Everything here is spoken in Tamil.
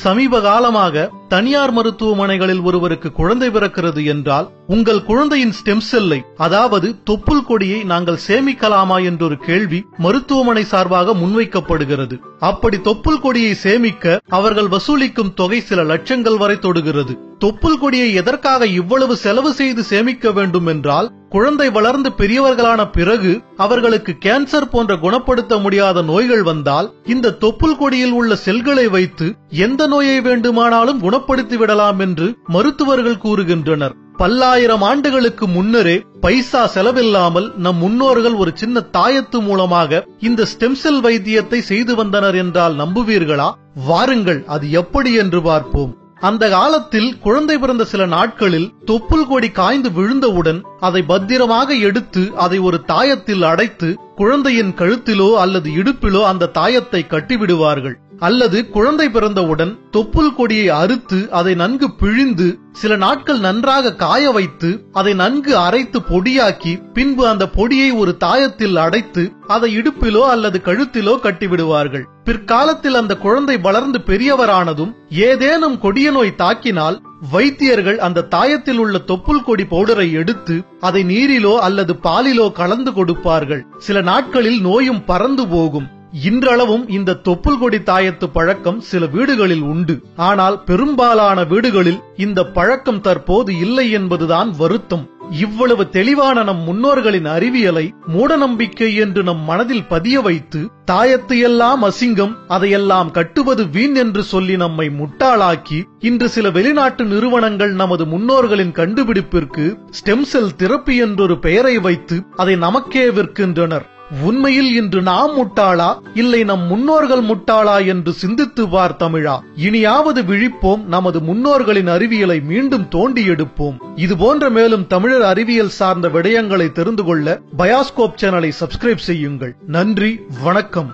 சமீப காலமாக தனியார் மருத்துவமனைகளில் ஒருவருக்கு குழந்தை பிறக்கிறது என்றால் உங்கள் குழந்தையின் ஸ்டெம் செல்லை, அதாவது தொப்புள் கொடியை நாங்கள் சேமிக்கலாமா என்றொரு கேள்வி மருத்துவமனை சார்பாக முன்வைக்கப்படுகிறது. அப்படி தொப்புள் கொடியை சேமிக்க அவர்கள் வசூலிக்கும் தொகை சில லட்சங்கள் வரை தொடுகிறது. தொப்புள் கொடியை எதற்காக இவ்வளவு செலவு செய்து சேமிக்க வேண்டும் என்றால், குழந்தை வளர்ந்து பெரியவர்களான பிறகு அவர்களுக்கு கேன்சர் போன்ற குணப்படுத்த முடியாத நோய்கள் வந்தால் இந்த தொப்புள் கொடியில் உள்ள செல்களை வைத்து எந்த நோயை வேண்டுமானாலும் குணப்படுத்தி விடலாம் என்று மருத்துவர்கள் கூறுகின்றனர். பல்லாயிரம் ஆண்டுகளுக்கு முன்னரே பைசா செலவில்லாமல் நம் முன்னோர்கள் ஒரு சின்ன தாயத்து மூலமாக இந்த ஸ்டெம் செல் வைத்தியத்தை செய்து வந்தனர் என்றால் நம்புவீர்களா? வாருங்கள், அது எப்படி என்று பார்ப்போம். அந்த காலத்தில் குழந்தை பிறந்த சில நாட்களில் தொப்புள் கொடி காய்ந்து விழுந்தவுடன் அதை பத்திரமாக எடுத்து அதை ஒரு தாயத்தில் அடைத்து குழந்தையின் கழுத்திலோ அல்லது இடுப்பிலோ அந்த தாயத்தை கட்டிவிடுவார்கள். அல்லது குழந்தை பிறந்தவுடன் தொப்புள் கொடியை அறுத்து அதை நன்கு பிழிந்து சில நாட்கள் நன்றாக காய வைத்து அதை நன்கு அரைத்து பொடியாக்கி பின்பு அந்த பொடியை ஒரு தாயத்தில் அடைத்து அதை இடுப்பிலோ அல்லது கழுத்திலோ கட்டிவிடுவார்கள். பிற்காலத்தில் அந்த குழந்தை வளர்ந்து பெரியவரானதும் ஏதேனும் கொடிய நோய் தாக்கினால் வைத்தியர்கள் அந்த தாயத்தில் உள்ள தொப்புள் கொடி பவுடரை எடுத்து அதை நீரிலோ அல்லது பாலிலோ கலந்து கொடுப்பார்கள். சில நாட்களில் நோயும் பறந்து போகும். இன்றளவும் இந்த தொப்புள் கொடி தாயத்து பழக்கம் சில வீடுகளில் உண்டு. ஆனால் பெரும்பாலான வீடுகளில் இந்த பழக்கம் தற்போது இல்லை என்பதுதான் வருத்தம். இவ்வளவு தெளிவான நம் முன்னோர்களின் அறிவியலை மூடநம்பிக்கை என்று நம் மனதில் பதிய வைத்து தாயத்து எல்லாம் அசிங்கம், அதையெல்லாம் கட்டுவது வீண் என்று சொல்லி நம்மை முட்டாளாக்கி இன்று சில வெளிநாட்டு நிறுவனங்கள் நமது முன்னோர்களின் கண்டுபிடிப்பிற்கு ஸ்டெம் செல் தெரப்பி என்றொரு பெயரை வைத்து அதை நமக்கே விற்கின்றனர். உண்மையில் இன்று நாம் முட்டாளா, இல்லை நம் முன்னோர்கள் முட்டாளா என்று சிந்தித்து பார் தமிழா. இனியாவது விழிப்போம், நமது முன்னோர்களின் அறிவியலை மீண்டும் தோண்டி எடுப்போம். இது போன்ற மேலும் தமிழர் அறிவியல் சார்ந்த விடயங்களை தெரிந்து கொள்ள பயாஸ்கோப் சேனலை சப்ஸ்கிரைப் செய்யுங்கள். நன்றி, வணக்கம்.